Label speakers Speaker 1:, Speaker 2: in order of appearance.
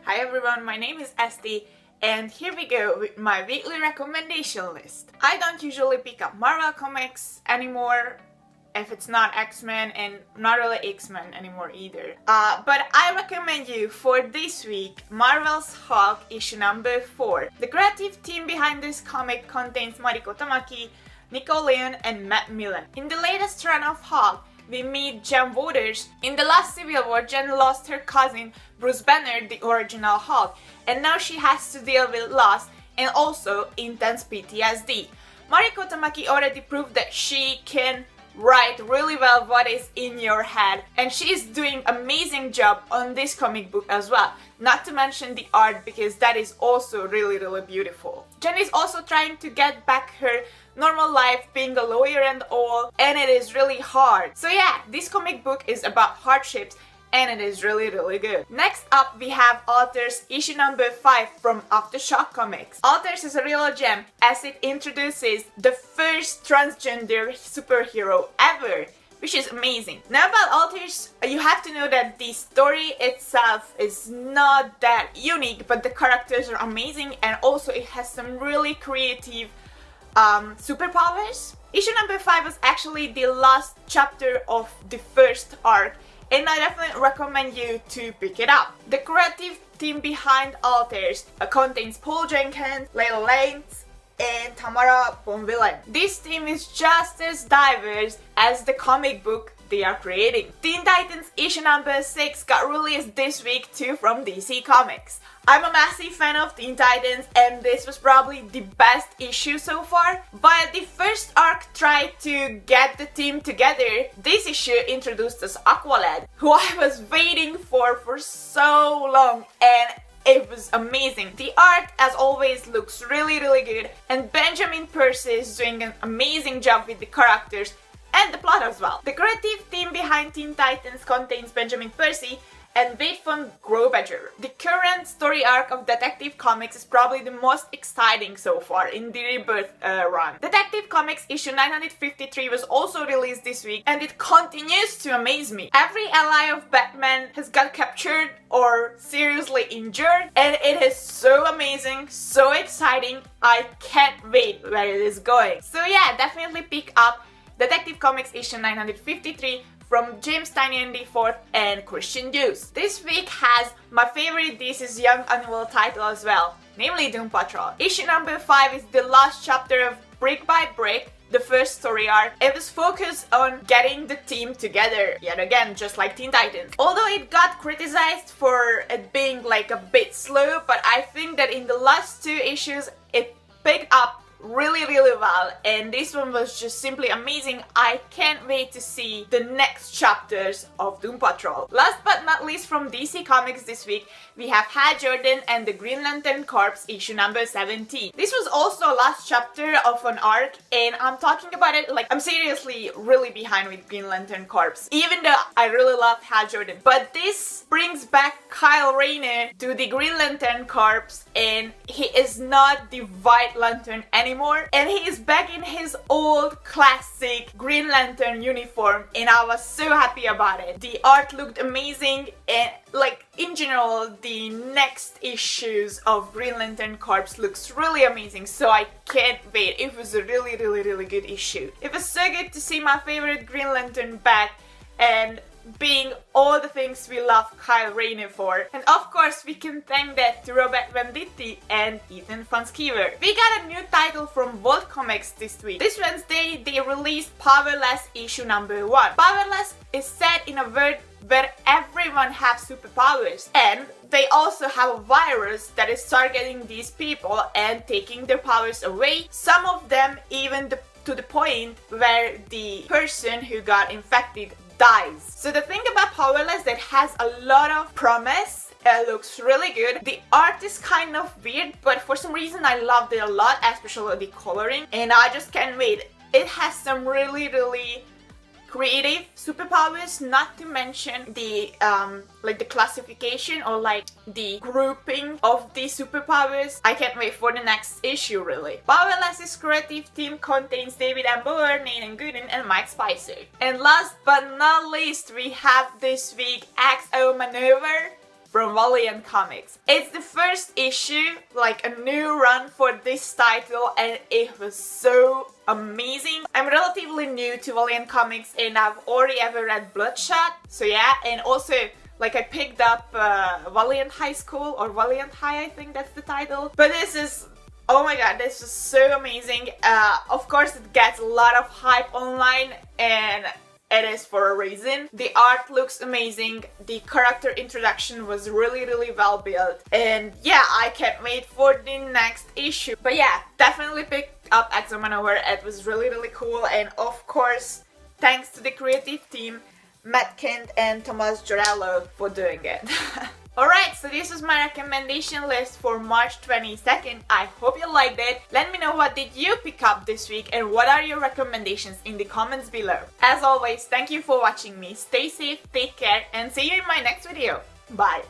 Speaker 1: Hi everyone, my name is Esti, and here we go with my weekly recommendation list. I don't usually pick up Marvel comics anymore, if it's not X-Men, and not really X-Men anymore either. But I recommend you for this week Marvel's Hulk issue number 4. The creative team behind this comic contains Mariko Tamaki, Nicole Leon, and Matt Millen. In the latest run of Hulk, we meet Jen Waters. In the last Civil War, Jen lost her cousin Bruce Banner, the original Hulk, and now she has to deal with loss and also intense PTSD. Mariko Tamaki already proved that she can write really well what is in your head, and she is doing amazing job on this comic book as well, not to mention the art, because that is also really beautiful. Jen is also trying to get back her normal life, being a lawyer and all, and it is really hard. So yeah, this comic book is about hardships and it is really good. Next up we have Alters issue number 5 from Aftershock Comics. Alters is a real gem as it introduces the first transgender superhero ever, which is amazing. Now about Alters, you have to know that the story itself is not that unique, but the characters are amazing, and also it has some really creative superpowers. Issue number 5 was actually the last chapter of the first arc, and I definitely recommend you to pick it up. The creative team behind Alters contains Paul Jenkins, Layla Lanes, and Tamara Bonvillain. This team is just as diverse as the comic book they are creating. Teen Titans issue number 6 got released this week too from DC Comics. I'm a massive fan of Teen Titans, and this was probably the best issue so far. While the first arc tried to get the team together, this issue introduced us Aqualad, who I was waiting for so long, and it was amazing. The art, as always, looks really good, and Benjamin Percy is doing an amazing job with the characters and the plot as well. The creative team behind Teen Titans contains Benjamin Percy and Wade von Groubacher. The current story arc of Detective Comics is probably the most exciting so far in the Rebirth run. Detective Comics issue 953 was also released this week, and it continues to amaze me. Every ally of Batman has got captured or seriously injured, and it is so amazing, so exciting. I can't wait where it is going. So yeah, definitely pick up Detective Comics issue 953 from James Tynion IV and Christian Deuce. This week has my favorite DC's young annual title as well, namely Doom Patrol. Issue number 5 is the last chapter of Brick by Brick, the first story arc. It was focused on getting the team together, yet again, just like Teen Titans. Although it got criticized for it being like a bit slow, but I think that in the last 2 issues it picked up really well, and this one was just simply amazing. I can't wait to see the next chapters of Doom Patrol. Last but not least, from DC Comics this week, we have Hal Jordan and the Green Lantern Corps issue number 17. This was also last chapter of an arc, and I'm talking about it like I'm seriously really behind with Green Lantern Corps, even though I really love Hal Jordan. But this brings back Kyle Rayner to the Green Lantern Corps, and he is not the White Lantern anymore, and he is back in his old classic Green Lantern uniform, and I was so happy about it. The art looked amazing, and like in general the next issues of Green Lantern Corps looks really amazing, so I can't wait. It was a really good issue. It was so good to see my favorite Green Lantern back and being all the things we love Kyle Rayner for. And of course we can thank that to Robert Venditti and Ethan Van Sciver. We got a new title from Vault Comics this week. This Wednesday they released Powerless issue number 1. Powerless is set in a world where everyone has superpowers, and they also have a virus that is targeting these people and taking their powers away. Some of them even to the point where the person who got infected dies. So the thing about Powerless, that has a lot of promise. It looks really good. The art is kind of weird, but for some reason I loved it a lot, especially the coloring, and I just can't wait. It has some really creative superpowers, not to mention the like the classification or like the grouping of the superpowers. I can't wait for the next issue really. Powerless's creative team contains David Embauer, Nathan Gooden, and Mike Spicer. And last but not least, we have this week XO Maneuver from Valiant Comics. It's the first issue, like a new run for this title, and it was so amazing. I'm relatively new to Valiant Comics and I've already ever read Bloodshot, so yeah, and also like I picked up Valiant High School, or Valiant High, I think that's the title. But this is, oh my god, this is so amazing. Of course it gets a lot of hype online, and it is for a reason. The art looks amazing, the character introduction was really well built, and yeah, I can't wait for the next issue. But yeah, definitely pick up Exo-Manowar, it was really cool, and of course, thanks to the creative team, Matt Kent and Thomas Giorello for doing it. Alright, so this was my recommendation list for March 22nd. I hope you liked it. Let me know what did you pick up this week and what are your recommendations in the comments below. As always, thank you for watching me. Stay safe, take care, and see you in my next video. Bye!